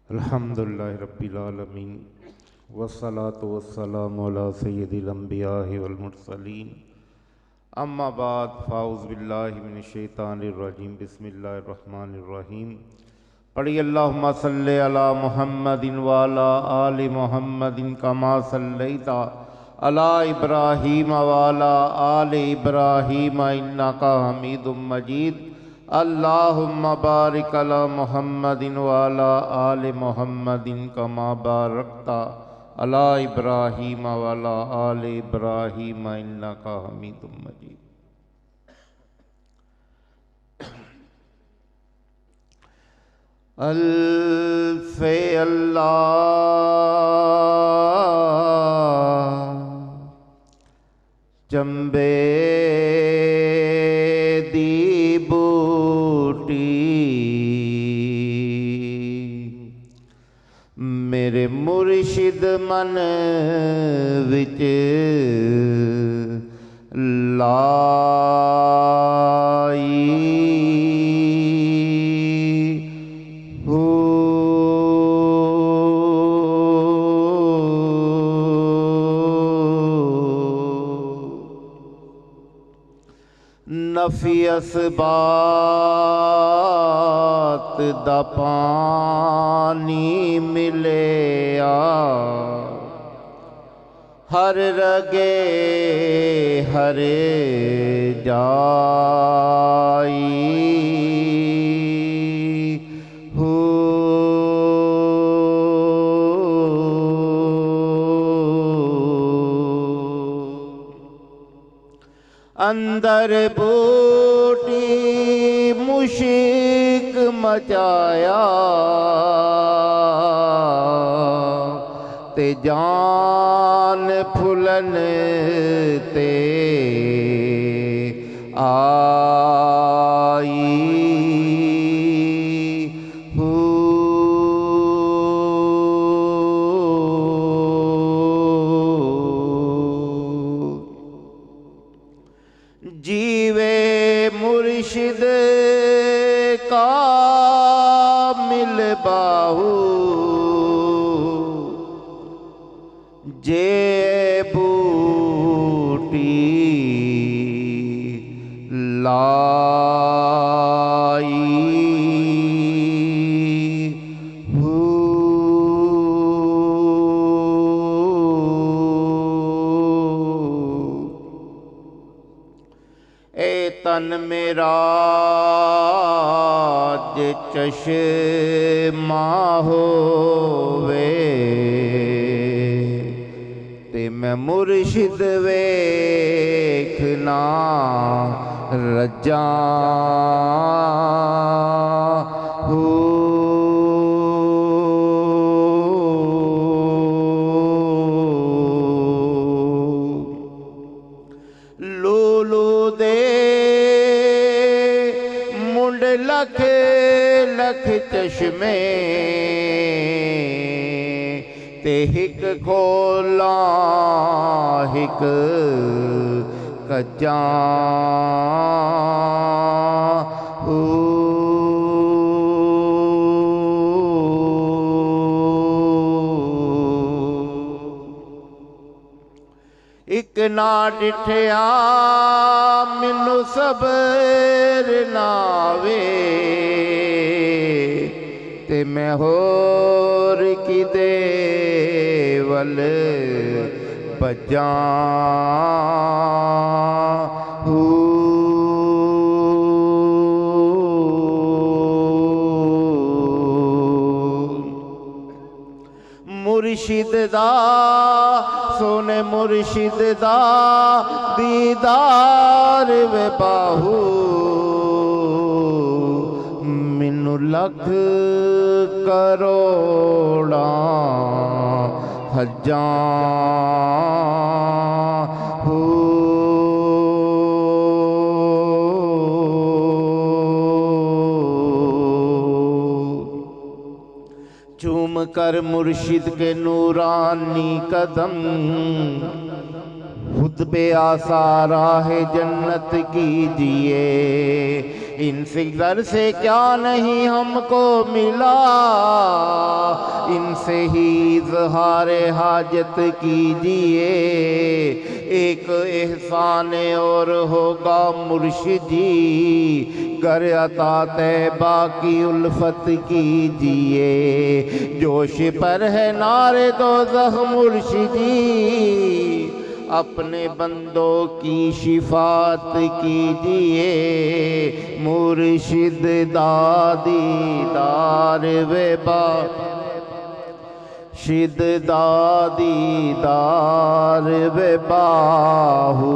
अल्हम्दुलिल्लाहि रब्बिल आलमीन वस्सलातु वस्सलामु अला सय्यिदिल अंबिया'i वल मुरसलीन अम्मा बाद फ़ाऊज़ु बिल्लाहि मिनश शैतानिर रजीम बिस्मिल्लाहिर रहमानिर रहीम। पढ़ी अल्लाहुम्मा सल्लि अला मुहम्मदिन व अला आलि मुहम्मदिन कमा सल्लैता अला इब्राहीम व अला आलि इब्राहीम इन्नका हमीदुम मजीद। अल्लाहुम्मा बारिक अला मुहम्मदिन व अला आलि मुहम्मदिन कमा बारकता अला इब्राहीम व अला आलि इब्राहीम इन्नका हमीदुम मजीद। अल्फ़े अल्लाह चंबे दी बूटी मेरे मुर्शिद मन विच लाई हो। नफी असबात दा पानी मिलिया हर रगे हर जाई हो। अंदर बूटी मुशिक मचाया ते जान फुलन ते आई हो। जीवे मुर्शिद का मिल बाहू जे बूटी लाई हो। ए तन मेरा जे चश्मा होवे ते मैं मुर्शिद वेखना रजा हो। लोलो दे मुंड लख लख चश्मे ते हिक खोला हिक कच्चा हो। एक ना डिठया मिनु सबर नावे ते मैं होर किदे वल बजा हो। मुर्शिद दा सोने मुर्शिद दा दीदार वे बाहू मिनु लख करोड़ा हजा हो। चूम कर मुर्शिद के नूरानी कदम खुतबे आसारा है जन्नत कीजिए। इनसे घर से क्या नहीं हमको मिला, से ही इजहार हाजत कीजिए, एक एहसान और होगा मुर्शिदी, गर अता तैबा की उल्फत कीजिए, जोश पर है नारे दोज़ख मुर्शिदी, अपने बंदों की शिफात कीजिए, मुर्शिद दादी दार वेबा, शिद दादी दार वेबाहू,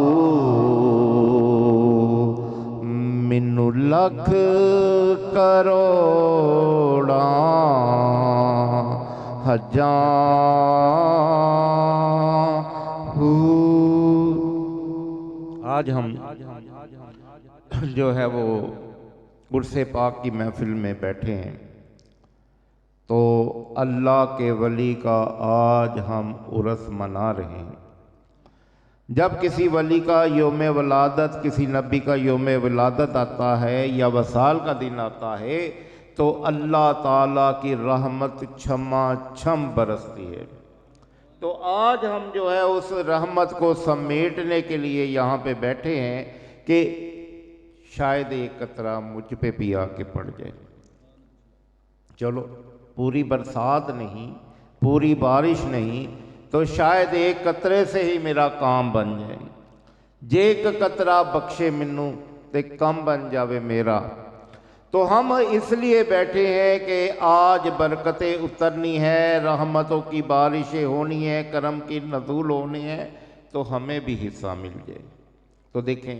मिनु लख करोड़ा हजां आज हम जो है वो उर्से पाक की महफिल में बैठे हैं, तो अल्लाह के वली का आज हम उर्स मना रहे हैं। जब किसी वली का योम वलादत, किसी नबी का योम वलादत आता है या वसाल का दिन आता है, तो अल्लाह ताला की रहमत छमा छम बरसती है। तो आज हम जो है उस रहमत को समेटने के लिए यहाँ पे बैठे हैं कि शायद एक कतरा मुझ पे भी आके पड़ जाए। चलो पूरी बरसात नहीं, पूरी बारिश नहीं, तो शायद एक कतरे से ही मेरा काम बन जाए। जे एक कतरा बख्शे मैनू ते कम बन जावे मेरा। तो हम इसलिए बैठे हैं कि आज बरकतें उतरनी है, रहमतों की बारिशें होनी है, करम की नज़ूल होनी है, तो हमें भी हिस्सा मिल जाए। तो देखें,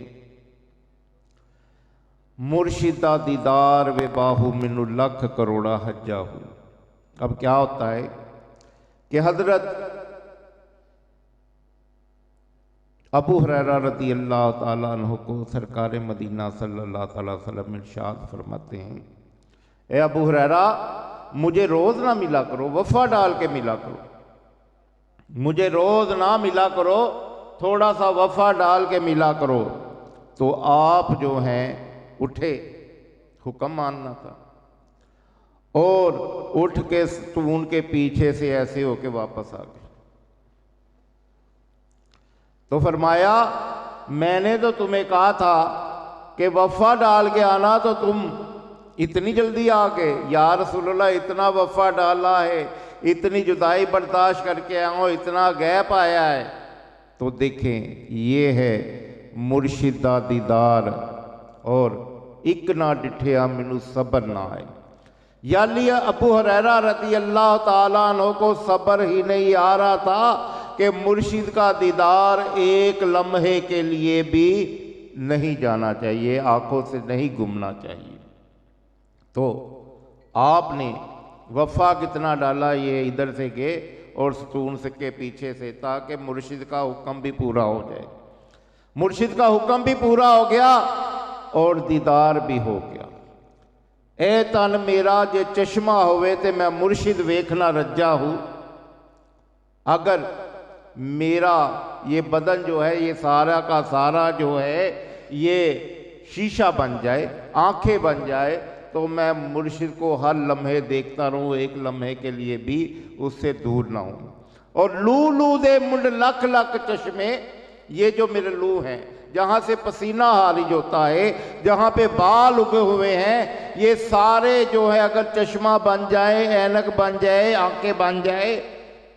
मुर्शिदा दीदार वे बाहू मिनु लख करोड़ा हज्जाहू। अब क्या होता है कि हजरत अबू हुरैरा रज़ी अल्लाह ताला अन्हु को सरकार मदीना सल्लल्लाहु अलैहि वसल्लम इरशाद फरमाते हैं, ए अबू हुरैरा, मुझे रोज़ ना मिला करो, वफ़ा डाल के मिला करो, मुझे रोज़ ना मिला करो, थोड़ा सा वफ़ा डाल के मिला करो। तो आप जो हैं उठे, हुक्म मानना था, और उठ के सतून के पीछे से ऐसे होके वापस आ गए। तो फरमाया, मैंने तो तुम्हें कहा था कि वफ़ा डाल के आना, तो तुम इतनी जल्दी आ गए। या रसूलल्लाह, इतना वफ़ा डाला है, इतनी जुदाई बर्दाश्त करके आओ, इतना गैप आया है। तो देखें, ये है मुर्शिदा दीदार, और इक ना डिठिया मैनू सबर ना आए। यानी अबू हुरैरा रज़ी अल्लाह ताला अन्हु को सब्र ही नहीं आ रहा था कि मुर्शिद का दीदार एक लम्हे के लिए भी नहीं जाना चाहिए, आंखों से नहीं गुमना चाहिए। तो आपने वफ़ा कितना डाला, ये इधर से गए और सतून से के पीछे से, ताकि मुर्शिद का हुक्म भी पूरा हो जाए। मुर्शिद का हुक्म भी पूरा हो गया और दीदार भी हो गया। ए तन मेरा जे चश्मा होवे ते मैं मुर्शिद वेखना रज्जा हूँ। अगर मेरा ये बदन जो है, ये सारा का सारा जो है ये शीशा बन जाए, आंखें बन जाए, तो मैं मुर्शिद को हर लम्हे देखता रहूं, एक लम्हे के लिए भी उससे दूर ना हूं। और लू लू दे मुंड लख लख चश्मे, ये जो मेरे लू हैं, जहाँ से पसीना हारिज होता है, जहाँ पे बाल उगे हुए हैं, ये सारे जो है अगर चश्मा बन जाए, ऐनक बन जाए, आंखें बन जाए,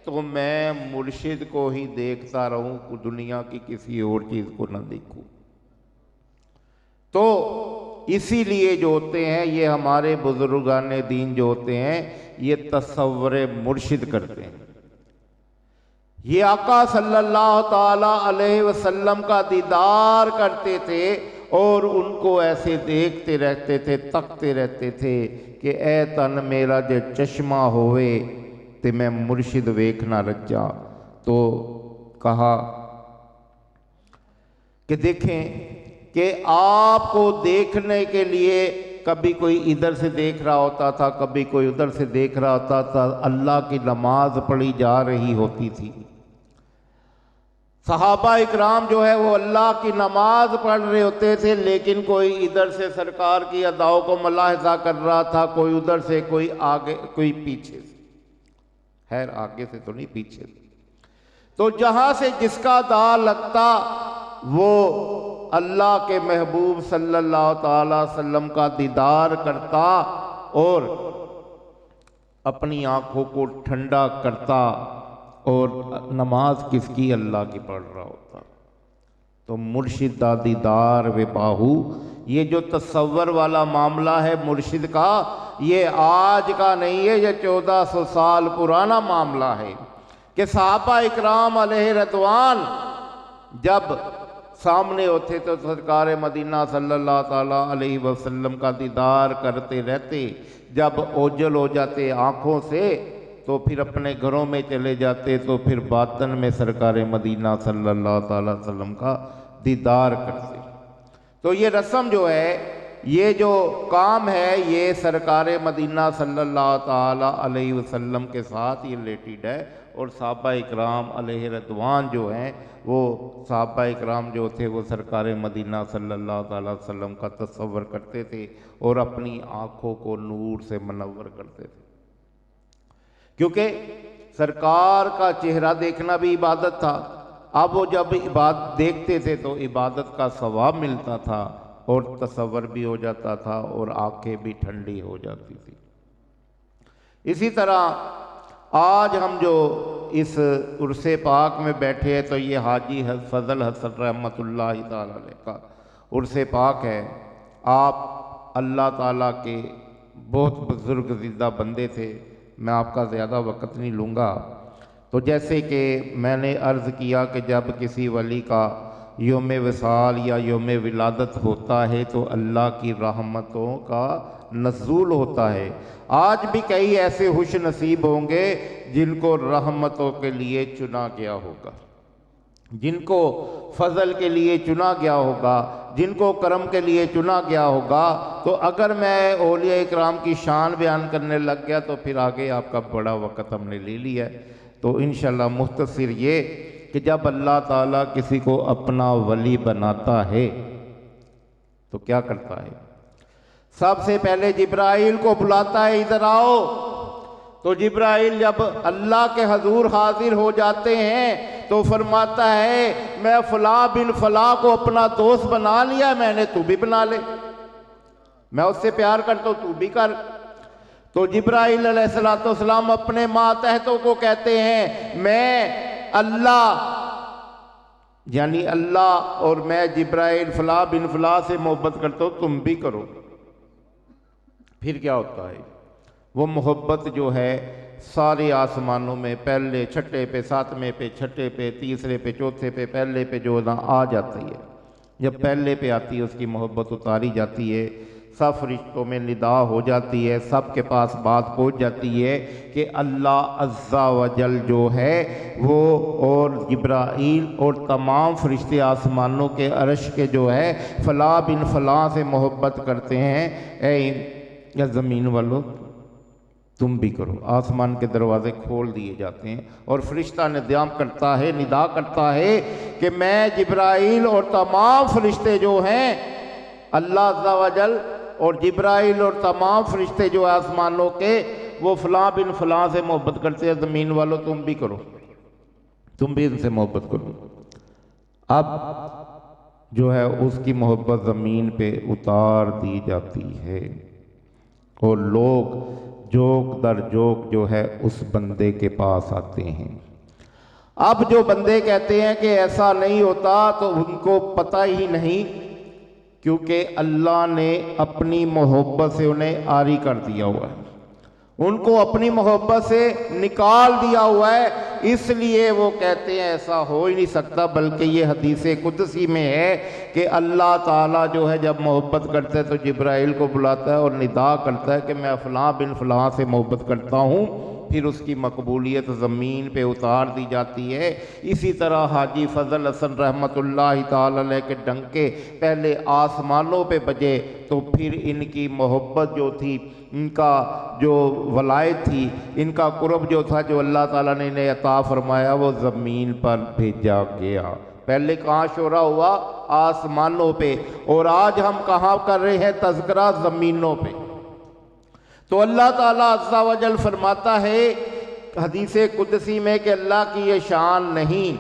तो मैं मुर्शिद को ही देखता रहूं, दुनिया की किसी और चीज़ को न देखूं। तो इसीलिए जो होते हैं ये हमारे बुजुर्गान दीन जो होते हैं, ये तसव्वुर मुर्शिद करते हैं। ये आका सल्लल्लाहु ताला अलैहि वसल्लम का दीदार करते थे और उनको ऐसे देखते रहते थे, तकते रहते थे कि ए तन मेरा जे चश्मा होवे ते मैं मुर्शिद वेखना रज्जा। तो कहा कि देखें कि आपको देखने के लिए कभी कोई इधर से देख रहा होता था, कभी कोई उधर से देख रहा होता था। अल्लाह की नमाज पढ़ी जा रही होती थी। सहाबा इकराम जो है वो अल्लाह की नमाज पढ़ रहे होते थे, लेकिन कोई इधर से सरकार की अदाओं को मुलाहिजा कर रहा था, कोई उधर से, कोई आगे, कोई पीछे से। खैर आगे से तो नहीं, पीछे से। तो जहां से जिसका दा लगता वो अल्लाह के महबूब सल्लल्लाहु ताला वसल्लम का दीदार करता और अपनी आंखों को ठंडा करता, और नमाज किसकी, अल्लाह की पढ़ रहा होता। तो मुर्शिद दा दीदार वे बाहू, ये जो तसव्वुर वाला मामला है मुर्शिद का, ये आज का नहीं है, ये 1400 साल पुराना मामला है कि सहाबा इकराम अलैहि रिदवान जब सामने होते तो सरकार मदीना सल्लल्लाहु ताला अलैहि वसल्लम का दीदार करते रहते। जब ओझल हो जाते आँखों से तो फिर अपने घरों में चले जाते, तो फिर बातन में सरकार मदीना सल्लल्लाहु ताला अलैहि वसल्लम का दीदार करते। तो ये रस्म जो है, ये जो काम है, ये सरकार मदीना सल्लल्लाहु ताला अलैहि वसल्लम के साथ ये रिलेटेड है। और सहाबा इकराम अलैहि रिदवान जो हैं, वो सहाबा इकराम जो थे वो सरकार मदीना सल्लल्लाहु ताला अलैहि वसल्लम का तसव्वुर करते थे और अपनी आँखों को नूर से मनव्वर करते थे, क्योंकि सरकार का चेहरा देखना भी इबादत था। अब वो जब इबादत देखते थे तो इबादत का सवाब मिलता था और तसव्वुर भी हो जाता था और आंखें भी ठंडी हो जाती थी। इसी तरह आज हम जो इस उर्से पाक में बैठे हैं, तो ये हाजी फजल हसन रहमतुल्लाहि ताला अलैह का उर्से पाक है। आप अल्लाह ताला के बहुत बुजुर्ग ज़िंदा बंदे थे, मैं आपका ज़्यादा वक़्त नहीं लूँगा। तो जैसे कि मैंने अर्ज़ किया कि जब किसी वली का योम विसाल या योम विलादत होता है तो अल्लाह की रहमतों का नज़ूल होता है। आज भी कई ऐसे खुश नसीब होंगे जिनको रहमतों के लिए चुना गया होगा, जिनको फजल के लिए चुना गया होगा, जिनको करम के लिए चुना गया होगा। तो अगर मैं औलिया इकराम की शान बयान करने लग गया तो फिर आगे आपका बड़ा वक़्त हमने ले लिया है। तो इंशाल्लाह मुख्तसर ये कि जब अल्लाह ताला किसी को अपना वली बनाता है तो क्या करता है, सबसे पहले जिब्राइल को बुलाता है, इधर आओ। तो जिब्राइल जब अल्लाह के हजूर हाजिर हो जाते हैं तो फरमाता है, मैं फला बिन फला को अपना दोस्त बना लिया मैंने, तू भी बना ले, मैं उससे प्यार करता हूँ, तू भी कर। तो जिब्राइल अलैहिस्सलाम अपने मातहतों को कहते हैं, मैं अल्लाह यानी अल्लाह और मैं जिब्राइल फला बिन फला से मोहब्बत करता हूँ, तुम भी करो। फिर क्या होता है, वो मोहब्बत जो है सारे आसमानों में पहले छठे पे, सातवें पे, छठे पे, तीसरे पे, चौथे पे, पहले पे जो ना आ जाती है। जब पहले पे आती है उसकी मोहब्बत उतारी जाती है, सब रिश्तों में निदा हो जाती है, सब के पास बात पहुंच जाती है कि अल्लाह अज़्ज़ा वजल जो है वो और जिब्राईल और तमाम फरिश्ते आसमानों के अर्श के जो है फला बिन फला से मोहब्बत करते हैं। ए या ज़मीन वालों तुम भी करो। आसमान के दरवाजे खोल दिए जाते हैं और फरिश्ता निदाम करता है, निदा करता है कि मैं जिब्राईल और तमाम फरिश्ते जो हैं, अल्लाह अज़्ज़ा वजल और जिब्राईल और तमाम फरिश्ते जो आसमानों के, वो फलां बिन फलां से मोहब्बत करते हैं, ज़मीन वालों तुम भी करो, तुम भी इनसे मोहब्बत करो। अब जो है उसकी मोहब्बत ज़मीन पे उतार दी जाती है और लोग जोक दर जोक जो है उस बंदे के पास आते हैं। अब जो बंदे कहते हैं कि ऐसा नहीं होता तो उनको पता ही नहीं, क्योंकि अल्लाह ने अपनी मोहब्बत से उन्हें आरी कर दिया हुआ है, उनको अपनी मोहब्बत से निकाल दिया हुआ है, इसलिए वो कहते हैं ऐसा हो ही नहीं सकता। बल्कि ये हदीस कुदसी में है कि अल्लाह ताला जो है जब मोहब्बत करता है तो जिब्राइल को बुलाता है और निदा करता है कि मैं फ़लाँ बिन फ़लाँ से मोहब्बत करता हूँ, फिर उसकी मकबूलियत ज़मीन पे उतार दी जाती है। इसी तरह हाजी फजल हसन रहमतुल्लाहि ताला अलैह के डंके पहले आसमानों पे बजे, तो फिर इनकी मोहब्बत जो थी, इनका जो वलायत थी, इनका कुर्ब जो था, जो अल्लाह ताला ने इन्हें अता फरमाया, वो ज़मीन पर भेजा गया। पहले कहाँ शोरा हुआ? आसमानों पे, और आज हम कहाँ कर रहे हैं तज़किरा? ज़मीनों पे। तो अल्लाह ताला अज़्ज़ा वजल फरमाता है, हदीस कुदसी में कि अल्लाह की ये शान नहीं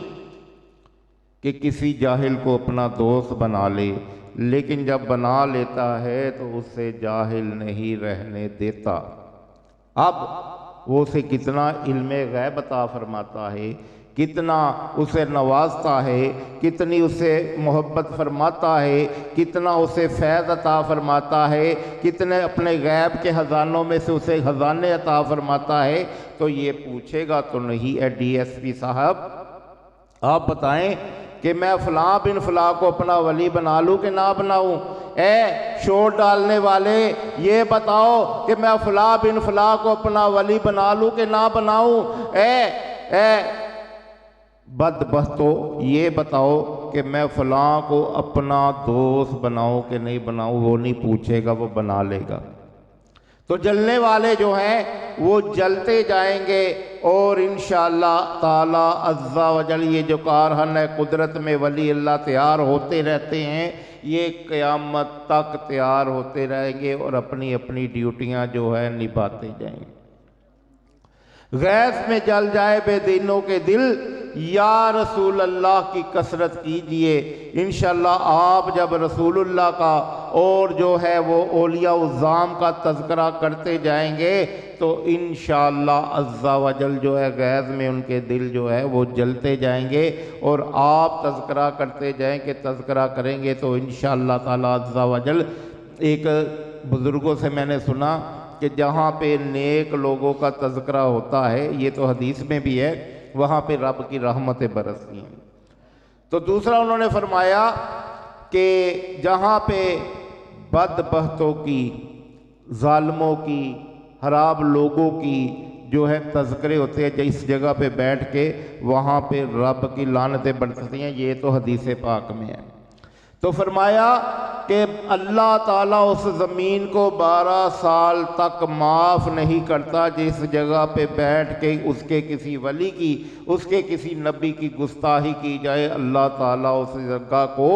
कि किसी जाहिल को अपना दोस्त बना ले, लेकिन जब बना लेता है तो उससे जाहिल नहीं रहने देता। अब वो उसे कितना इल्मे गैब अता फरमाता है, कितना उसे नवाजता है, कितनी उसे मोहब्बत फरमाता है, कितना उसे फैज़ अता फरमाता है, कितने अपने गैब के ख़जानों में से उसे ख़जाने अता फरमाता है। तो ये पूछेगा तो नहीं है DSP साहब, आप बताएं कि मैं फ़लाँ बिन फ़लाँ को अपना वली बना लूँ कि ना बनाऊँ? ए शोर डालने वाले, ये बताओ कि मैं फ़लाँ बिन फ़लाँ को अपना वली बना लूँ कि ना बनाऊँ? ए बदबख्तो, ये बताओ कि मैं फ़लाँ को अपना दोस्त बनाऊँ कि नहीं बनाऊँ? वो नहीं पूछेगा, वो बना लेगा। तो जलने वाले जो हैं वो जलते जाएंगे और इंशाअल्लाह ताला अज़्ज़ा वजल ये जो कारहन है कुदरत में वली अल्लाह तैयार होते रहते हैं, ये क़यामत तक तैयार होते रहेंगे और अपनी अपनी ड्यूटियां जो है निभाते जाएंगे। गैस में जल जाए बेदीनों के दिल, या रसूल अल्लाह की कसरत कीजिए। इंशाअल्लाह आप जब रसूलुल्लाह का और जो है वो औलिया उज़्ज़ाम का तज़किरा करते जाएंगे तो इंशाअल्लाह अज़्ज़ा वजल जो है गैज़ में उनके दिल जो है वो जलते जाएंगे और आप तज़किरा करते जाएंगे, तज़किरा करेंगे तो इंशाअल्लाह ताला अज़्ज़ा वजल। एक बुज़ुर्गों से मैंने सुना कि जहाँ पे नेक लोगों का तज़किरा होता है, ये तो हदीस में भी है, वहाँ पे रब की रहमतें बरसती हैं। तो दूसरा उन्होंने फरमाया कि जहाँ पे बदबख्तों की, ज़ालिमों की, हराब लोगों की जो है तज़किरे होते हैं, जिस जगह पे बैठ के वहाँ पे रब की लानतें बरसती हैं। ये तो हदीस पाक में है। तो फरमाया कि अल्लाह ताला उस ज़मीन को 12 साल तक माफ़ नहीं करता जिस जगह पे बैठ के उसके किसी वली की, उसके किसी नबी की गुस्ताही की जाए। अल्लाह ताला उस जगह को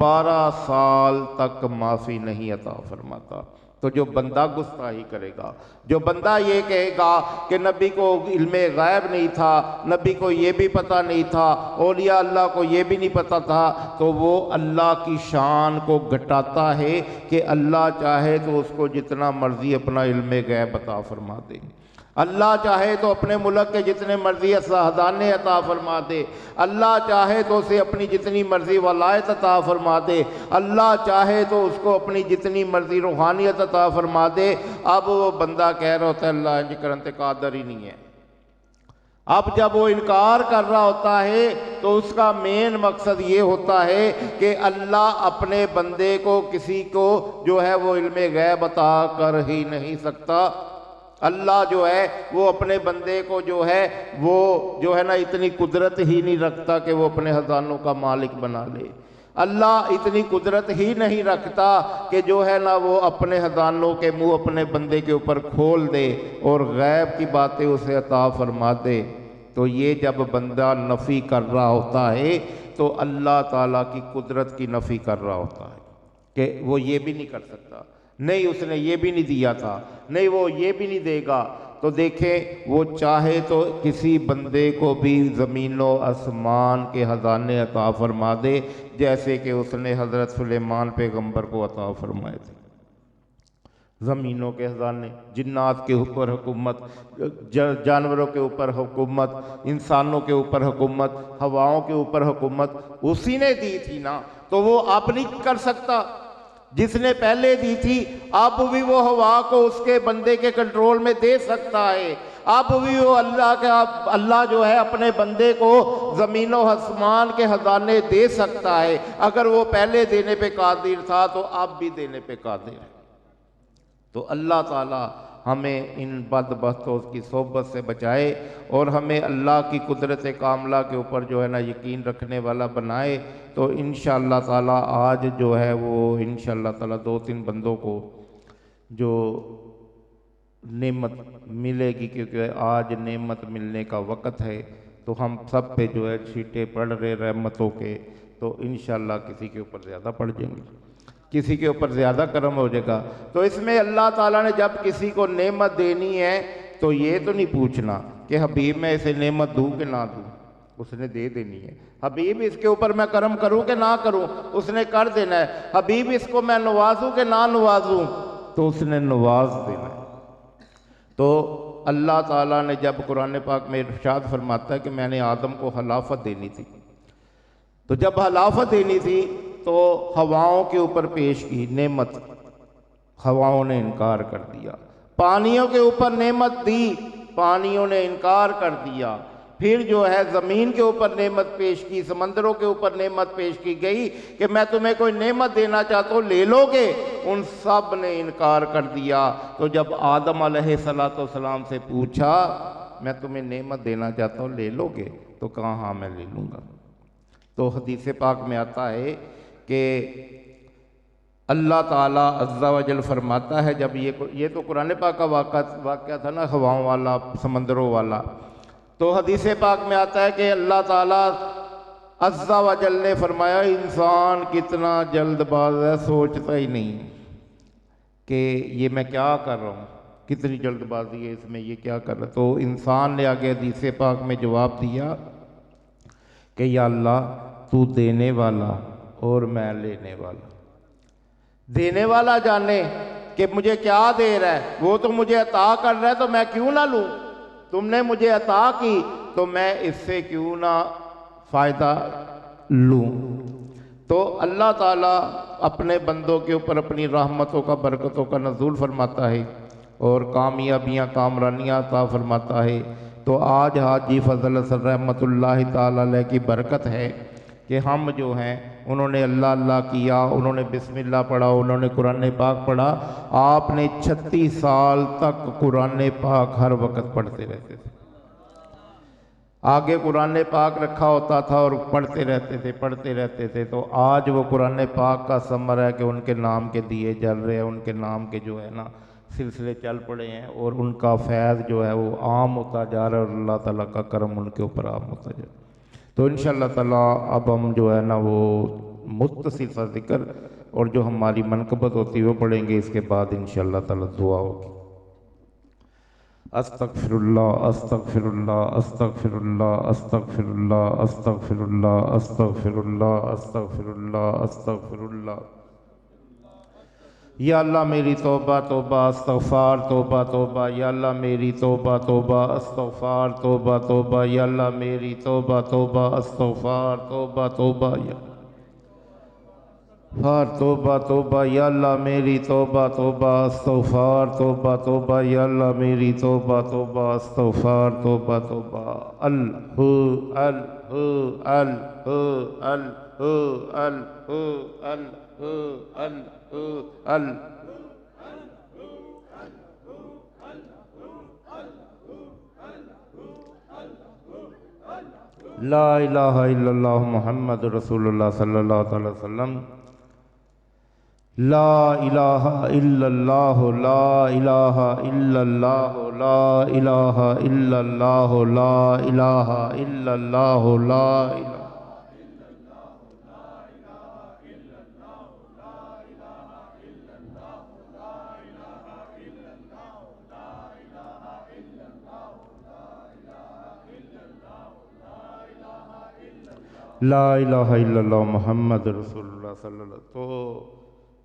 12 साल तक माफ़ी नहीं अता फरमाता। तो जो बंदा गुस्ताही करेगा, जो बंदा ये कहेगा कि नबी को इल्मे गैब नहीं था, नबी को ये भी पता नहीं था, औलिया अल्लाह को ये भी नहीं पता था, तो वो अल्लाह की शान को घटाता है कि अल्लाह चाहे तो उसको जितना मर्जी अपना इल्मे गैब अता फरमा दे, अल्लाह चाहे तो अपने मुल्क के जितने मर्जी खजाने अता फरमा दे, अल्लाह चाहे तो उसे अपनी जितनी मर्जी वलायत अता फरमा दे, अल्लाह चाहे तो उसको अपनी जितनी मर्जी रूहानियत अता फरमा दे। अब वो बंदा कह रहा होता है अल्लाह इंज करन ते कादर ही नहीं है। अब जब वो इनकार कर रहा होता है तो उसका मेन मकसद ये होता है कि अल्लाह अपने बंदे को किसी को जो है वो इल्मे गैब अता कर ही नहीं सकता। अल्लाह जो है वो अपने बंदे को जो है वो जो है ना इतनी कुदरत ही नहीं रखता कि वो अपने खजानों का मालिक बना ले। अल्लाह इतनी कुदरत ही नहीं रखता कि जो है ना वो अपने खजानों के मुंह अपने बंदे के ऊपर खोल दे और गैब की बातें उसे अता फरमा दे। तो ये जब बंदा नफ़ी कर रहा होता है तो अल्लाह ताला की कुदरत की नफ़ी कर रहा होता है कि वो ये भी नहीं कर सकता, नहीं उसने ये भी नहीं दिया था, नहीं वो ये भी नहीं देगा। तो देखें वो चाहे तो किसी बंदे को भी ज़मीनों आसमान के ख़जाने अता फरमा दे, जैसे कि उसने हज़रत सुलेमान पैगंबर को अता फरमाए थे। ज़मीनों के ख़जाने, जिन्नात के ऊपर हुकूमत, जानवरों के ऊपर हुकूमत, इंसानों के ऊपर हुकूमत, हवाओं के ऊपर हुकूमत उसी ने दी थी ना, तो वो आप नहीं कर सकता। जिसने पहले दी थी अब भी वो हवा को उसके बंदे के कंट्रोल में दे सकता है। अब भी वो अल्लाह जो है अपने बंदे को ज़मीनों आसमान के खजाने दे सकता है। अगर वो पहले देने पे कादिर था तो अब भी देने पे कादिर है। तो अल्लाह ताला हमें इन बदबख्तों की सोबत से बचाए और हमें अल्लाह की कुदरत कामला के ऊपर जो है ना यकीन रखने वाला बनाए। तो इंशाअल्लाह ताला आज जो है वो इंशाअल्लाह ताला 2-3 बंदों को जो नेमत मिलेगी, क्योंकि आज नेमत मिलने का वक़्त है, तो हम सब पे जो है छींटे पड़ रहे रहमतों के, तो इंशाअल्लाह किसी के ऊपर ज़्यादा पड़ जाएंगे, किसी के ऊपर ज़्यादा करम हो जाएगा। तो इसमें अल्लाह ताला ने जब किसी को नेमत देनी है तो ये तो नहीं पूछना कि हबीब मैं इसे नेमत दूँ कि ना दूँ, उसने दे देनी है। हबीब इसके ऊपर मैं करम करूँ कि ना करूँ, उसने कर देना है। हबीब इसको मैं नवाजूँ कि ना नवाजूँ, तो उसने नवाज देना है। तो अल्लाह ताला ने जब कुरान पाक में इरशाद फरमाता है कि मैंने आदम को खिलाफत देनी थी, तो जब खिलाफत देनी थी तो हवाओं के ऊपर पेश की नेमत, हवाओं ने इनकार कर दिया। पानियों के ऊपर नेमत दी, पानियों ने इनकार कर दिया। फिर जो है ज़मीन के ऊपर नेमत पेश की, समंदरों के ऊपर नेमत पेश की गई कि मैं तुम्हें कोई नेमत देना चाहता हूँ, ले लोगे? उन सब ने इनकार कर दिया। तो जब आदम अलैहिस्सलाम से पूछा मैं तुम्हें नेमत देना चाहता हूँ, ले लोगे? तो कहा हाँ मैं ले लूँगा। तो हदीस पाक में आता है कि अल्लाह ताला अज़्ज़ा वजल फरमाता है, जब ये तो कुरान पाक का वाक़या था ना, हवाओं वाला, समंदरों वाला। तो हदीस पाक में आता है कि अल्लाह ताला अज़्ज़ा वजल ने फरमाया इंसान कितना जल्दबाज है, सोचता ही नहीं कि ये मैं क्या कर रहा हूँ, कितनी जल्दबाजी है इसमें, ये क्या कर रहा है। तो इंसान ने आगे हदीस पाक में जवाब दिया कि या अल्लाह तू देने वाला और मैं लेने वाला। देने वाला जाने कि मुझे क्या दे रहा है, वो तो मुझे अता कर रहा है, तो मैं क्यों ना लूँ। तुमने मुझे अता की तो मैं इससे क्यों ना फ़ायदा लूँ। तो अल्लाह ताला अपने बंदों के ऊपर अपनी रहमतों का, बरकतों का नज़ूल फरमाता है और कामयाबियाँ, कामरानियाँ अता फरमाता है। तो आज हाजी फजल रहमतुल्लाहि ताला अलैह की बरकत है कि हम जो हैं उन्होंने अल्लाह अल्लाह किया, उन्होंने बिस्मिल्लाह पढ़ा, उन्होंने कुरान पाक पढ़ा। आपने 36 साल तक कुरान पाक हर वक्त पढ़ते रहते थे। आगे कुरान पाक रखा होता था और पढ़ते रहते थे। तो आज वो कुरान पाक का समर है कि उनके नाम के दिए जल रहे हैं, उनके नाम के जो है ना सिलसिले चल पड़े हैं और उनका फैज़ जो है वो आम होता जा रहा है और अल्लाह ताला का करम उनके ऊपर आम होता जा रहा है। तो इंशाअल्लाह ताला अब हम जो है ना वो मुख्तसर सा ज़िक्र और जो हमारी मनकबत होती है वो पढ़ेंगे। इसके बाद इंशाअल्लाह ताला दुआ होगी। अस्तगफिरुल्लाह अस्तगफिरुल्लाह अस्तगफिरुल्लाह अस्तगफिरुल्लाह अस्तगफिरुल्लाह अस्तगफिरुल्लाह अस्तगफिरुल्लाह अस्तगफिरुल्लाह। या अल्लाह मेरी तौबा तौबा अस्तगफार तौबा तौबा, या अल्लाह मेरी तौबा तौबा अस्तगफार तौबा तौबा, या अल्लाह मेरी तौबा तौबा अस्तगफार तौबा तौबा, या फार तौबा तौबा, या अल्लाह मेरी तौबा तौबा अस्तगफार तौबा तौबा, या अल्लाह मेरी तौबा तौबा अस्तगफार तौबा तौबा। अल हु अल हु अल हु अल हु अल हु अल हु अल हु अल। ला इलाहा इल्लल्लाह मुहम्मद रसूलुल्लाह सल्लल्लाहु अलैहि वसल्लम। ला इलाहा इल्लल्लाह ला इलाहा इल्लल्लाह ला इलाहा इल्लल्लाह ला इलाहा इल्लल्लाह ला इलाहा। ला इलाहा इल्लल्लाह मुहम्मद रसूलुल्लाह सल्लल्लाहु। तो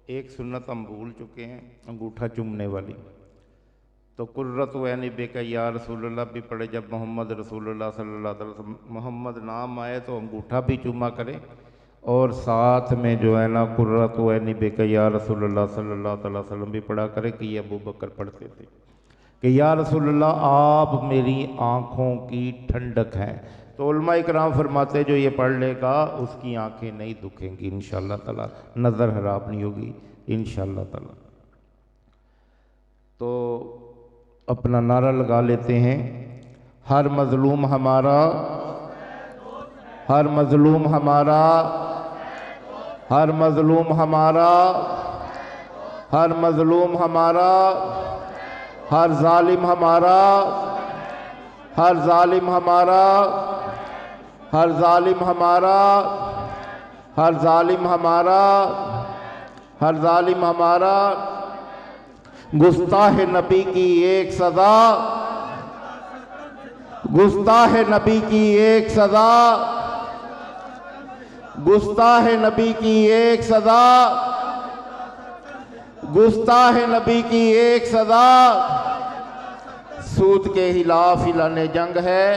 एक सुन्नत हम भूल चुके हैं, अंगूठा चूमने वाली। तो कुर्रत वैन बेका या रसूलुल्लाह भी पढ़े जब मोहम्मद रसूलुल्लाह सल्लल्लाहु अलैहि वसल्लम मोहम्मद नाम आए तो अंगूठा भी चूमा करें और साथ में जो है ना कुर्रत वैन बेका या रसूलुल्लाह सल्लल्लाहु अलैहि वसल्लम भी पढ़ा करें कि ये अबू बकर पढ़ते थे कि या रसूलुल्लाह आप मेरी आँखों की ठंडक हैं। तो उलमा इकराम फरमाते जो ये पढ़ लेगा उसकी आंखें नहीं दुखेंगी इंशाअल्लाह ताला, नज़र खराब नहीं होगी इंशाअल्लाह ताला। तो अपना नारा लगा लेते हैं, हर मज़लूम हमारा, हर मज़लूम हमारा, हर मज़लूम हमारा, हर मज़लूम हमारा, हर जालिम हमारा, हर जालिम हमारा, हर जालिम हमारा, हर जालिम हमारा, हर जालिम हमारा। गुस्ताह नबी की एक सज़ा, गुस्ताह नबी की एक सज़ा, गुस्ताह नबी की एक सज़ा, गुस्ताह नबी की एक सज़ा सूद के खिलाफ ऐलान जंग है,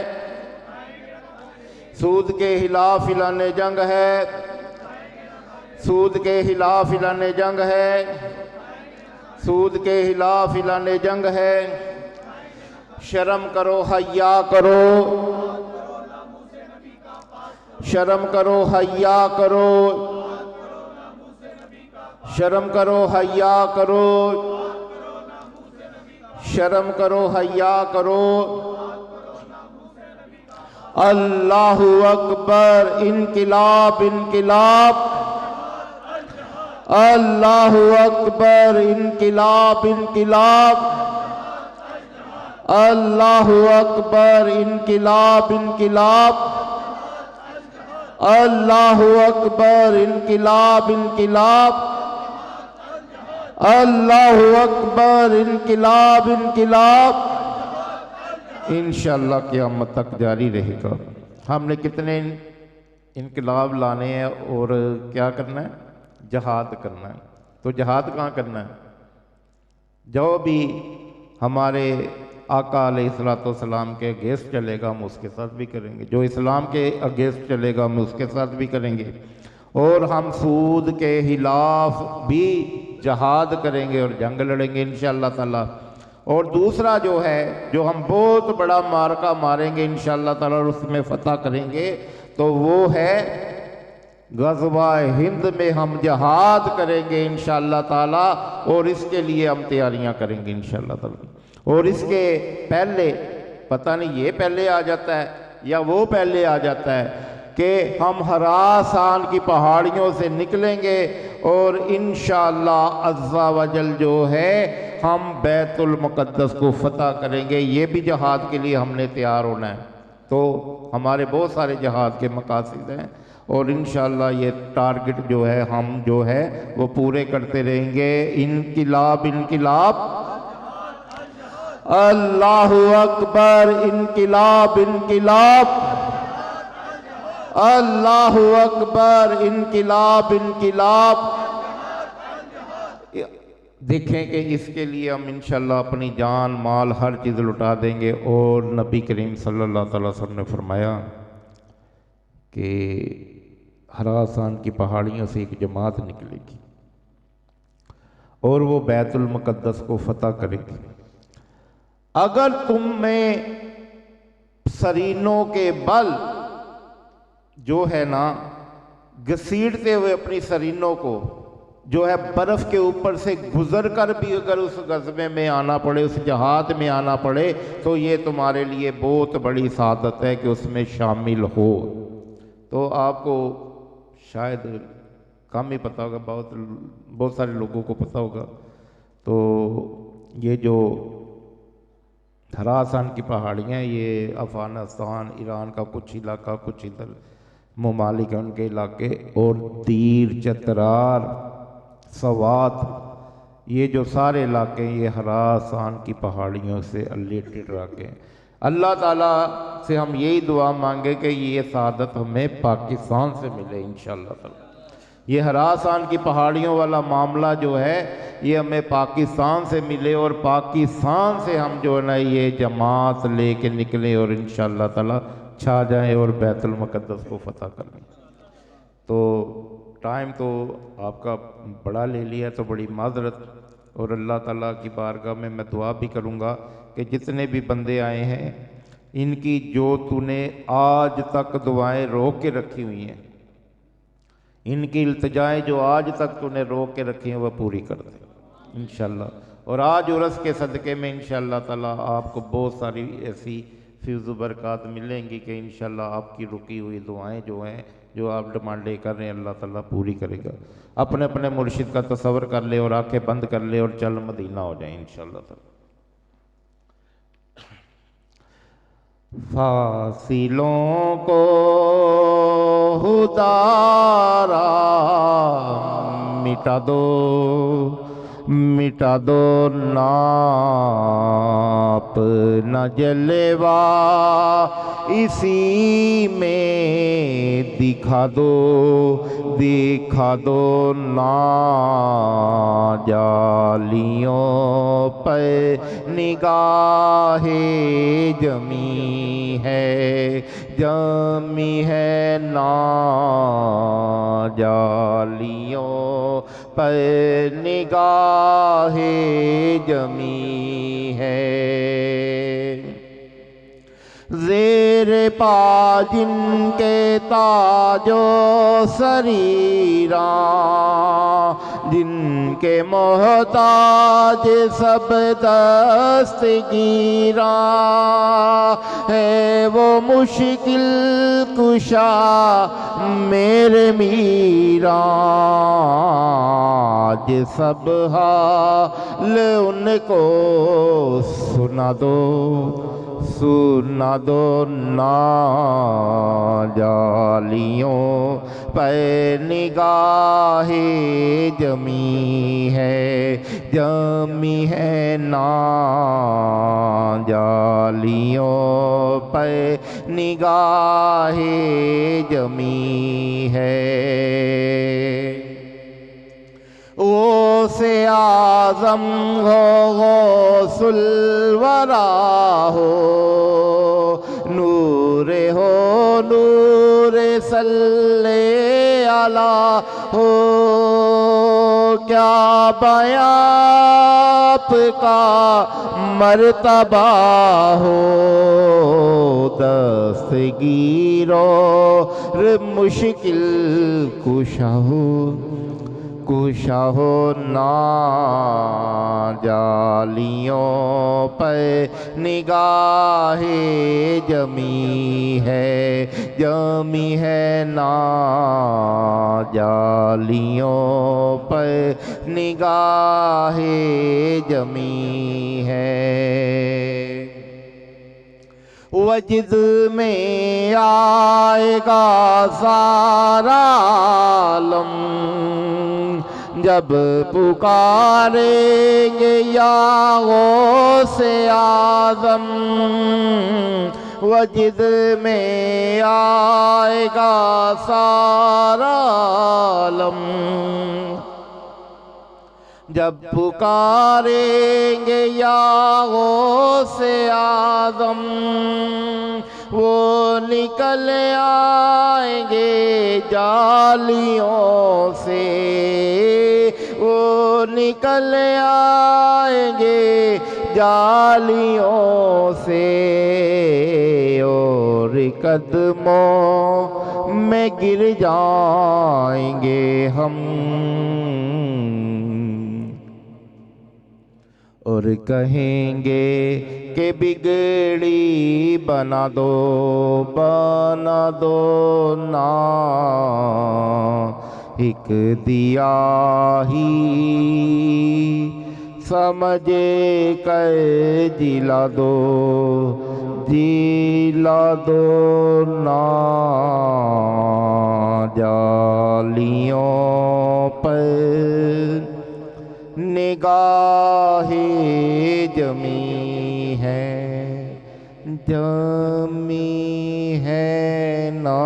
सूद के खिलाफ ऐलान जंग है, सूद के खिलाफ ऐलान जंग है, सूद के खिलाफ ऐलान जंग है। शर्म करो हया करो, शर्म करो हया करो, शर्म करो हया करो, शर्म करो हया करो। अल्लाहु अकबर, इनकिलाब इनकिलाब, अल्लाहु अकबर, इनकिलाब इनकिलाब, अल्लाहु अकबर, इनकिलाब इनकिलाब, अल्लाहु अकबर, इनकिलाब इनकिलाब, अल्लाहु अकबर, इनकिलाब इनकिलाब। इंशाअल्लाह क़यामत तक जारी रहेगा। हमने कितने इनकलाब लाने हैं और क्या करना है? जहाद करना है। तो जहाद कहाँ करना है? जो भी हमारे आका अलैहिस्सलाम के अगेंस्ट चलेगा हम उसके साथ भी करेंगे, जो इस्लाम के अगेंस्ट चलेगा हम उसके साथ भी करेंगे, और हम सूद के खिलाफ भी जहाद करेंगे और जंग लड़ेंगे इंशाअल्लाह ताला। और दूसरा जो है, जो हम बहुत बड़ा मार्का मारेंगे इंशाअल्लाह ताला और उसमें फतह करेंगे, तो वो है ग़ज़वा हिंद में हम जहाद करेंगे इंशाअल्लाह ताला, और इसके लिए हम तैयारियां करेंगे इंशाअल्लाह ताला। और इसके पहले पता नहीं ये पहले आ जाता है या वो पहले आ जाता है कि हम हरासान की पहाड़ियों से निकलेंगे और इंशाअल्लाह अज़्ज़ा वजल जो है हम बैतुल मुक़द्दस को फतह करेंगे। ये भी जहाद के लिए हमने तैयार होना है। तो हमारे बहुत सारे जहाद के मकासद हैं और इंशाअल्लाह ये टारगेट जो है हम जो है वो पूरे करते रहेंगे। इनकिलाब इनकिलाब, अल्लाहु अकबर, इनकिलाब इनकिलाब, अल्लाहु अकबर, इनकिलाब इनकिलाब। देखें कि इसके लिए हम इंशाअल्लाह अपनी जान माल हर चीज़ लुटा देंगे। और नबी करीम सल्लल्लाहु अलैहि वसल्लम ने फरमाया कि हरासान की पहाड़ियों से एक जमात निकलेगी और वो बैतुल मुक़द्दस को फतह करेगी। अगर तुम में सरीनों के बल जो है ना, घसीटते हुए अपनी सरीनों को जो है बर्फ़ के ऊपर से गुजर कर भी अगर उस गज़वे में आना पड़े, उस जहाद में आना पड़े, तो ये तुम्हारे लिए बहुत बड़ी सादत है कि उसमें शामिल हो। तो आपको शायद कम ही पता होगा, बहुत सारे लोगों को पता होगा। तो ये जो हरासान की पहाड़ियाँ, ये अफ़गानिस्तान, ईरान का कुछ इलाका, कुछ इधर ममालिक हैं उनके इलाके, और तीर, चतरार, सवात, ये जो सारे इलाके ये हरासान की पहाड़ियों से रिलेटेड इलाके हैं। अल्लाह ताला से हम यही दुआ मांगे कि ये सादत हमें पाकिस्तान से मिले इंशाअल्लाह ताला। ये हरासान की पहाड़ियों वाला मामला जो है ये हमें पाकिस्तान से मिले और पाकिस्तान से हम जो है ना ये जमात लेके निकले और इंशाअल्लाह ताला छा जाएं और बैतुल मुक़द्दस को फतह कर लें। तो टाइम तो आपका बड़ा ले लिया, तो बड़ी माजरत, और अल्लाह ताला की बारगाह में मैं दुआ भी करूँगा कि जितने भी बंदे आए हैं इनकी जो तूने आज तक दुआएं रोक के रखी हुई हैं, इनकी इल्तिजाएं जो आज तक तूने रोक के रखी हैं वह पूरी कर दे इंशाअल्लाह। और आज उर्स के सदक़े में इंशाअल्लाह ताला आपको बहुत सारी ऐसी फ़िज़्ज़ बरक़ात मिलेंगी कि इंशाअल्लाह आपकी रुकी हुई दुआएं जो हैं, जो आप डिमांडें कर रहे हैं, अल्लाह ताला पूरी करेगा। अपने अपने मुर्शिद का तसव्वुर कर ले और आंखें बंद कर ले और चल मदीना हो जाए इंशाअल्लाह ताला। फासिलों को हुदारा मिटा दो, मिटा दो नाप न जलवा इसी में दिखा दो ना जालियों पर निगाहे जमी है ना जालियों पर निगाहे जमी है। ज़ेर पा जिनके ताजो सरीरा जिनके मोहताज सब दस्तगीरा है वो मुश्किल कुशा मेरे मीरा आज सब हाल उनको सुना दो ना जालियों पर निगाहे जमी है ना जालियों पर निगाहे जमी है। वो से आज़म हो गौसुलवरा हो नूरे सल्ले अला हो क्या बयाप का मर्तबा हो दस्तगीरो मुश्किल कुशा हो ना जालियों पर निगाहे जमी है ना जालियों पर निगाहे जमी है। वजद में आएगा सारा आलम जब पुकारेंगे या गौसे आज़म वजद में आएगा सारा आलम जब पुकारेंगे या गौसे आज़म वो निकल आएंगे जालियों से वो निकल आएंगे जालियों से और कदमों में गिर जाएंगे हम और कहेंगे कि बिगड़ी बना दो ना एक दिया ही समझे कर जिला दो ना जालियों पर निगाहे जमी है ना।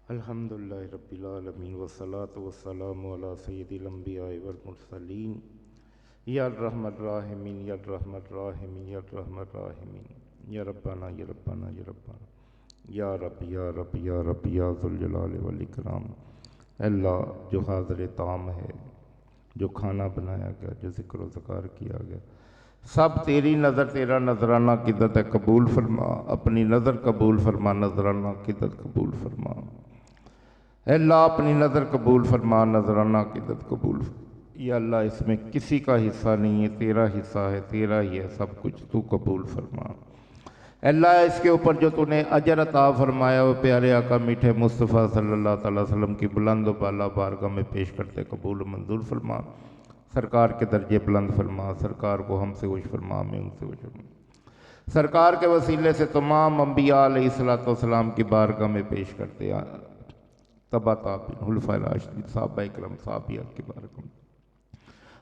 अल्हम्दुलिल्लाहि रब्बिल आलमीन वस्सलातु वस्सलामु अला सय्यिदिल अंबिया वल मुरसलीन या रहमत राहिमीन या रहमत राहिमीन या रहमत राहिमीन या रब्बाना या रब्बाना या रब्बाना या रब या रब या रब या ज़ुल जलाल वल इकराम। अल्लाह, जो हाज़िर ताम है, जो खाना बनाया गया, जो ज़िक्र व ज़कार किया गया, सब तेरी नज़र, तेरा नजराना किदत है, कबूल फरमा। अपनी नज़र कबूल फरमा, नजराना किदत कबूल फरमा। अल्लाह, अपनी नज़र कबूल फरमा, नजराना किदत कबूल फरमा। या अल्लाह, इसमें किसी का हिस्सा नहीं है, तेरा हिस्सा है, तेरा ही है सब कुछ, तू कबूल फरमा। अल्लाह, इसके ऊपर जो तूने अजर अता फरमाया वो प्यारे आका मीठे मुस्तफ़ा सल्लल्लाहु अलैहि वसल्लम की बुलंद बाला बारगाह में पेश करते कबूल मंजूर फरमा। सरकार के दर्जे बुलंद फरमा, सरकार को हमसे खुश फरमा, मैं उनसे खुश फरमा। सरकार के वसीले से तमाम अम्बिया अलैहिस्सलाम की बारगाह में पेश करते तबा ताबीन हुलफाए राशिदीन साहबा इकराम साहबिया की बारगाह में,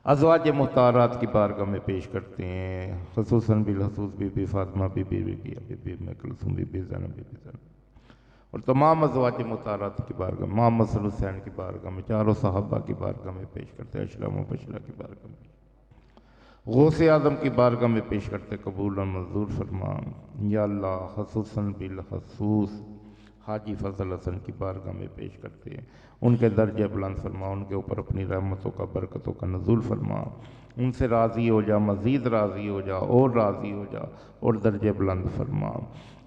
अज़वाज मुहतारात की बारगाह में पेश करते हैं। खुसूसन बिलखसूस बीबी फातिमा बीबी रुक़ैया बीबी उम्मे कुलसूम बीबी ज़ैनब बीबी ज़ैनब और तमाम अज़वाज मुहतारात की बारगाह में, मोहम्मद सल्लल्लाहु अलैहि वसल्लम की बारगाह में, चारों सहाबा की बारगाह में पेश करते हैं। अशरा मुबशरा की बारगाह में, गौसे आज़म की बारगाह में पेश करते कबूल और मंजूर फरमा। या अल्लाह, खुसूसन बिलखसूस हाजी फजल हसन की बारगाह में पेश करते हैं, उनके दर्जे बुलंद फरमा, उनके ऊपर अपनी रहमतों का बरकतों का नज़ुल फरमा। उनसे राज़ी हो जा, मज़ीद राज़ी हो जा और राज़ी हो जा और दर्जे बुलंद फरमा।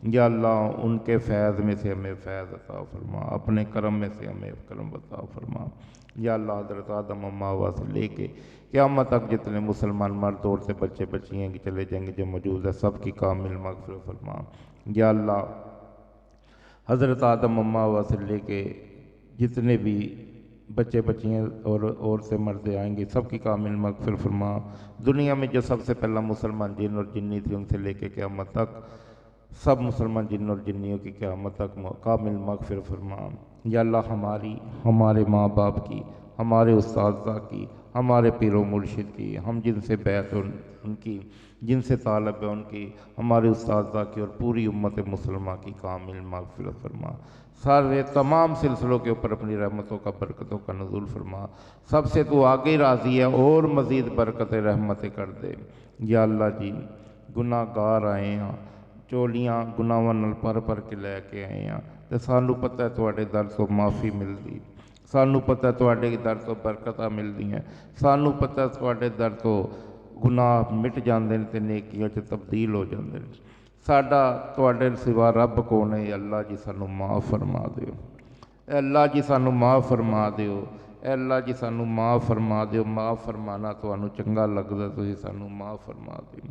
या अल्लाह, उनके फैज़ में से हमें फैज़ अता फरमा, अपने करम में से हमें करम अता फरमा। या अल्लाह, हज़रत आदम अम्मा हव्वा से लेके क़यामत तक जितने मुसलमान मर्द औरतें बच्चे बच्चियाँ की चले जाएंगे जो मौजूद है, सब की कामिल मग़फ़िरत फरमा। या अल्लाह, हज़रत आदम अम्मा हव्वा से लेके जितने भी बच्चे बच्चियाँ और औरतें मर्द आएंगे, सब की कामिल मग़फ़िरत फरमा। दुनिया में जो सबसे पहला मुसलमान जिन और जिन्नी थी, उनसे लेके क़यामत तक सब मुसलमान जिन और जिन्नियों की क़यामत तक कामिल मग़फ़िरत फरमा। या अल्लाह, हमारी, हमारे माँ बाप की, हमारे उस्ताज़ा की, हमारे पीरो मुर्शिद की, हम जिनसे बैत उनकी, जिनसे तालब है उनकी, हमारे उस्ताज़ा की और पूरी उम्मत मुसलमा की कामिल मग़फ़िरत फरमा। सारे तमाम सिलसिलों के ऊपर अपनी रहमतों का बरकतों का नज़ुल फरमा। सबसे तो आगे राज़ी है और मज़ीद बरकत रहमतें कर दे। या अल्लाह जी, गुनाहगार आए हैं, चोलियाँ गुनाहों नाल भर के लैके आए हैं, तो सानू पता है तुहाडे दर तो माफ़ी मिलती, सानू पता है तुहाडे दर तो बरकतां मिलदियां, सानू पता है तुहाडे दर तो गुनाह मिट जाते हैं तो नेकियां च तब्दील हो जाते हैं। साडा तुहाडे सिवा रब कौन है? अल्लाह जी, सानू माफ़ फरमा दिओ। अल्लाह जी, सानू माफ़ फरमा दिओ। अल्लाह जी, सानू माफ़ फरमा दिओ। माफ़ फरमाना तुहानू चंगा लगदा, तुसीं सानू माफ़ फरमा दिओ।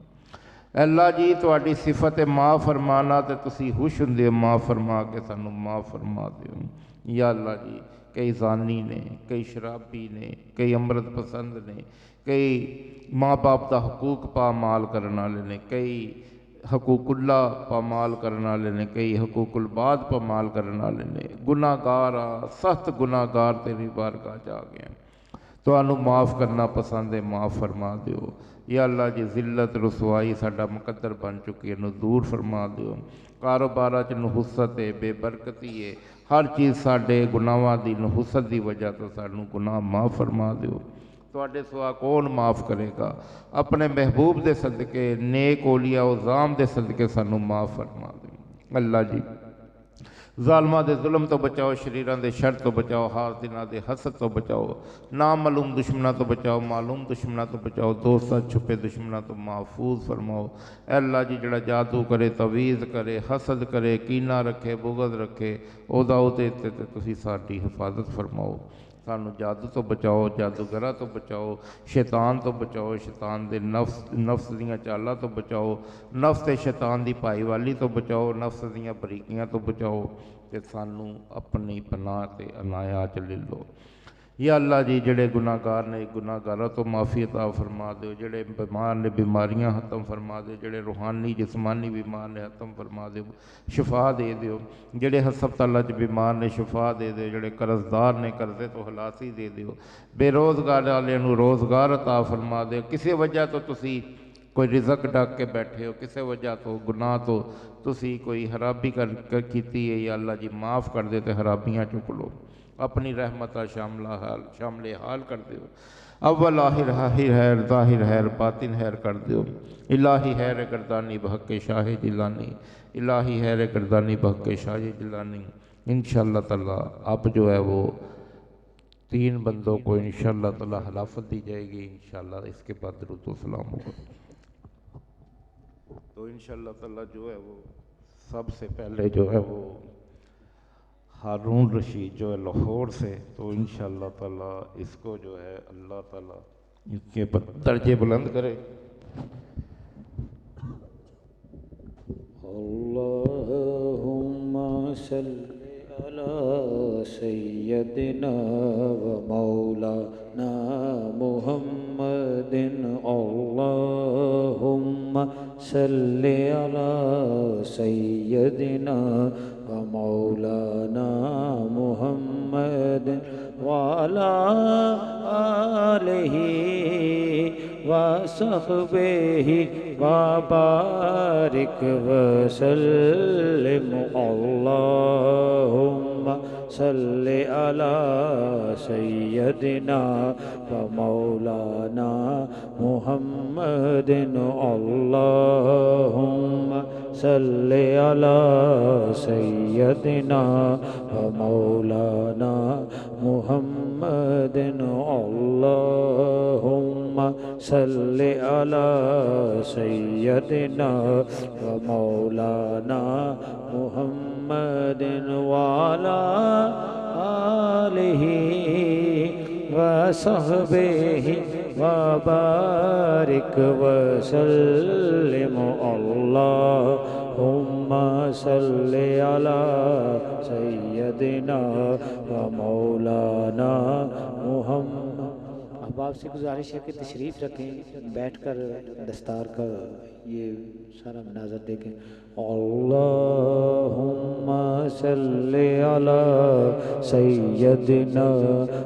अल्लाह जी, तुहाडी सिफत है माफ़ फरमाना, तो तुसीं खुश हुंदे हो माफ़ फरमा के सानू माफ़ फरमा दिओ। या अल्लाह जी, कई ज़ानी ने, कई शराबी ने, कई अमृत पसंद ने, कई माँ बाप का हकूक पामाल करने वाले ने, कई हकूकुल्ला पामाल करने वाले ने, कई हकूकुल बाद पामाल करने वाले ने, गुनाहगार सख्त गुनाहगार तेरी बारगाह जा गए, तो माफ़ करना पसंद है, माफ़ फरमा दिओ। या अल्लाह जी, जिल्लत रसवाई साडा मुकद्दर बन चुकी है, दूर फरमा दिओ। कारोबार च नहुसत है, बेबरकती है, हर चीज़ साडे गुनाहों की नहुसत की वजह तो सानू गुनाह माफ़ फरमा दिओ। तुहाडे सिवा कौन माफ़ करेगा? अपने महबूब के सदके, नेक ओलिया उज़ाम के सदके सानू माफ़ फरमा दिओ। अल्लाह जी, ज़ालमां दे जुल्म तो बचाओ, शरीरां दे शर तो बचाओ, हासिदां दे हसद तो बचाओ, नामालूम दुश्मनों तो बचाओ, मालूम दुश्मनों तो बचाओ, दोस्तां छुपे दुश्मनों तो महफूज फरमाओ। अल्लाह जी, जड़ा जादू करे, तवीज़ करे, हसद करे, कीना रखे, बुगद रखे, ओदा उहदे ते तुसीं साडी हिफाजत फरमाओ। सानू जादू तो बचाओ, जादूगरा तो बचाओ, शैतान तो बचाओ, शैतान दे नफ्स दियां चालां तो बचाओ, नफ्स ते शैतान दी भाईवाली तो बचाओ, नफ्स दियां बरीकियां तो बचाओ, ते सानू अपनी पनाह ते अनाया च ले लो। या अल्लाह जी, जड़े गुनाहगार ने गुनाहगारों तो माफ़ी अता फरमा दो, जड़े बीमार ने बीमारियां ख़त्म फरमा दो, जड़े रूहानी जिस्मानी बीमार ने ख़त्म फरमा दो, शफा दे दो, जड़े हस्पतालों च बीमार ने शफा दे दो, जड़े कर्जदार ने कर्जे तो खलासी दे दो, बेरोज़गार वाले रोज़गार अता फरमा दो। किसी वजह तो तुसी कोई रिजक डक के बैठे हो किसी वजह तो गुनाह तो तुसी कोई हराबी कर कीती है, या अल्लाह जी माफ़ कर दे तो हराबियाँ चुक लो, अपनी रहमत शामिल हाल कर दो। अव्वल आहिर हाहिर हैर ज़ाहिर हैर बातिन हैर कर दो। इलाही हैर गर्दानी बहक शाह जिलानी, इलाही हैर गर्दानी बहक शाह जिलानी। इंशाअल्लाह ताला अब जो है वो 3 बंदों को इंशाअल्लाह ताला हलाफत दी जाएगी। इंशाअल्लाह इसके बाद दुरूद व सलाम होगा। तो इंशाअल्लाह ताला जो है वो सबसे पहले जो है वो हारून रशीद जो है लाहौर से, तो इंशाअल्लाह ताला इसको जो है अल्लाह ताला इसके दर्जे बुलंद करे। अल्लाहुम्मा सल्लि अला सय्यदिना व मौलाना मुहम्मदिन। अल्लाहुम्मा सल्लि अला सय्यदिना व मौलाना मुहम्मदिन व अला आलिहि व सहबिहि व बारिक वसल्लिम। अल्लाहुम्मा सल्लि अला सय्यदिना व मौलाना मुहम्मदिन। अल्लाहुम्मा सल्लि अला सय्यदिना व मौलाना मुहम्मदिन। अल्लाहुम्मा सल्लि अला सय्यदिना व मौलाना मुहम्मदिन व अला आलिहि व सहबिहि व बारिक वसल्लिम। अल्लाहुम्मा सल्लि अला सय्यदिना व मौलाना मुहम्मद। अब आपसे गुजारिश है कि तशरीफ़ रखें, बैठकर दस्तार का ये सारा मनाज़र देखें। अल्लाहुम्मा सल्लि अला सय्यदिना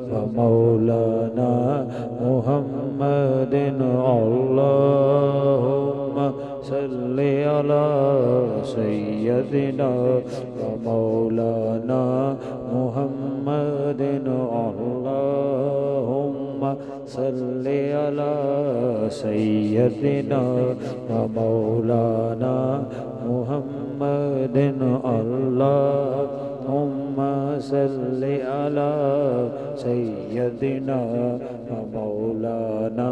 व मौलाना मुहम्मदिन। अल्लाहुम्मा सल्लि अला सय्यदिना व मौलाना मुहम्मदिन। अल्लाहुम्मा सल्लि अला सय्यदिना व मौलाना मुहम्मदिन। अल्लाहुम्मा सल्लि अला सय्यदिना व मौलाना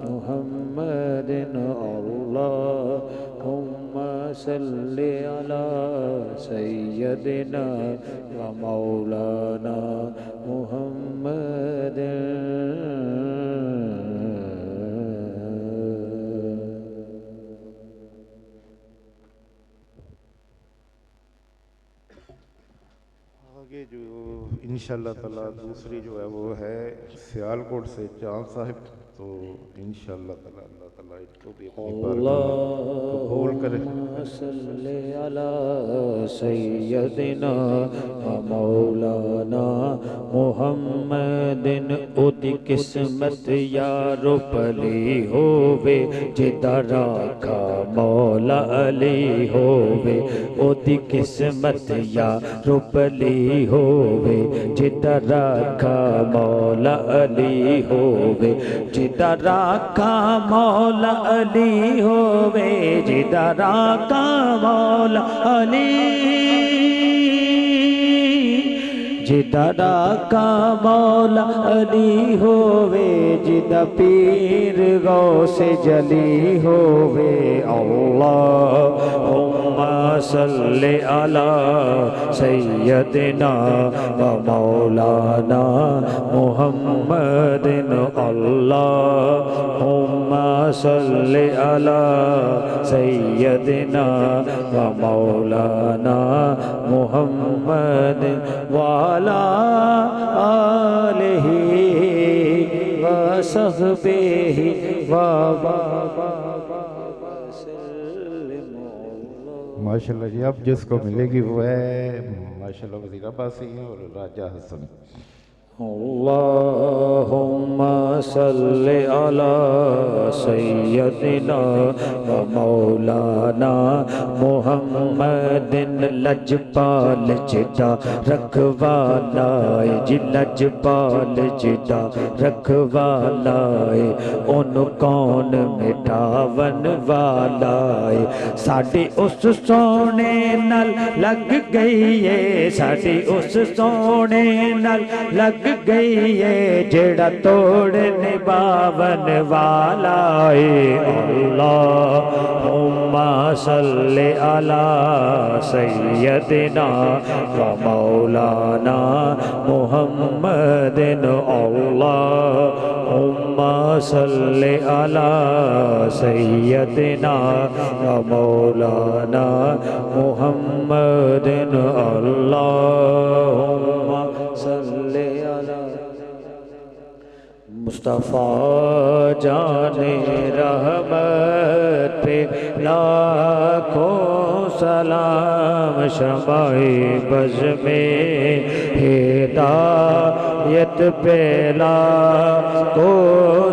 मुहम्मदिन। अल्लाहुम्मा सल्लि अला सय्यदिना व मौलाना मुहम्मदिन। आगे जो इंशाअल्लाह ताला दूसरी जो है वो है सियालकोट से चांद साहिब, तो इंशाअल्लाह ताला अल्लाह ताला इसको भी अपनी बारगाह में कबूल करे। अल्लाहुम्मा सल्लि अला सय्यदिना व मौलाना मुहम्मदिन। ओदी किस्मत यारो भली होवे जिदा राखा मौला अली होवे। ओदी किस्मत यारो भली होवे जिदा राखा मौला अली होवे। जिदा राखा मौला अली होवे, जिदा राखा मौला अली, जिदा राखा मौला अली होवे। जिदा पीर गौसे जली होवे। अल्लाहुम्मा सल्लि अला सय्यदिना व मौलाना मुहम्मदिन। अल्लाहुम्मा सल्लि अला सय्यदिना व मौलाना मुहम्मदिन व अला आलिहि व सहबिहि व माशाल्लाह जी, अब जिसको मिलेगी वो है माशाल्लाह वज़ीर अब्बासी हैं और राजा हसन। अल्लाहुम्मा सल्लि अला सय्यदिना व मौलाना मुहम्मदिन लजपाल जिदा रखवालाए जी लजपाल जिदा रखवालाए उन कौन मिटावन वालाए साडी उस सोने नाल लग गई है साडी उस सोने नाल लग गई है जेड़ा तोड़ निभावन वाला है अल्लाहुम्मा सल्लि अला सय्यदिना व मौलाना मुहम्मदिन अल्लाहुम्मा सल्लि अला सय्यदिना व मौलाना मुहम्मदिन अल्लाहुम्मा सल्लि अला मुस्तफ़ा जाने रहमत पे लाखों सलाम शमाए बज़ में हिदायत पे लाखों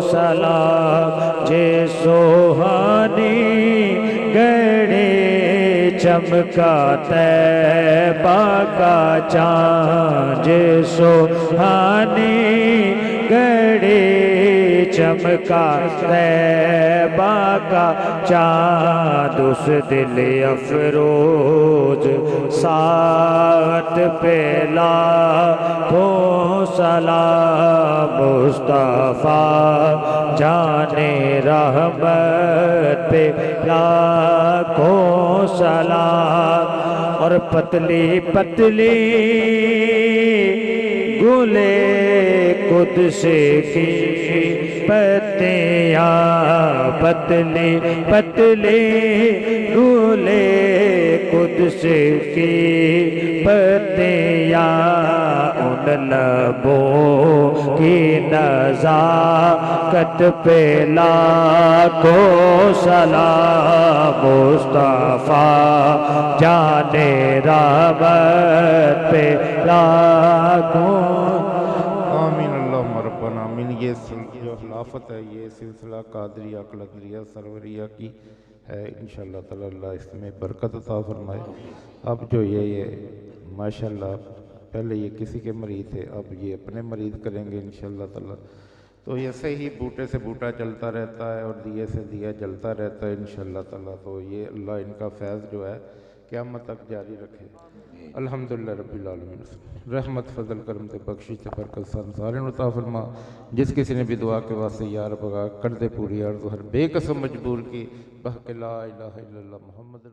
सलाम जे सोहानी गणे चमका तैबा का चाँद जे सोहानी गड़े चमका तैबा का चाँद उस दिल अफरोज सात पे लाखों सलाम मुस्तफ़ा जाने रहमत पे लाखों सलाम और पतली पतली गुले कुद्स की पत्तियाँ पतली पतली गुले कुद्स की पत्तियाँ उन लबों की नज़ाकत पे लाखों सलाम मुस्तफ़ा जाने रहमत पे लाखों आमीन अल्लाहुम्मा रब्बना आमीन। ये जो खिलाफत है ये सिलसिला कादरिया कलंदरिया सरवरिया की है। इंशाअल्लाह ताला अल्लाह इसमें बरकत अता फरमाए। अब जो ये माशाअल्लाह पहले ये किसी के मरीद थे, अब ये अपने मरीद करेंगे इंशाअल्लाह ताला। तो ऐसे ही बूटे से बूटा चलता रहता है और दिए से दिया जलता रहता है इंशाअल्लाह ताला। तो ये अल्लाह इनका फैज़ जो है क़यामत तक जारी रखे। अल्हम्दुलिल्लाह रब्बिल आलमीन। रहमत फजल करम ते बख्शिश ते बरकत सारे अता फरमा। जिस किसी ने भी दुआ के वास्ते यार बगा कर दे पूरी अर्ज़ हर बेकसम मजबूर की बहक ला इलाहा इल्लल्लाह मुहम्मद।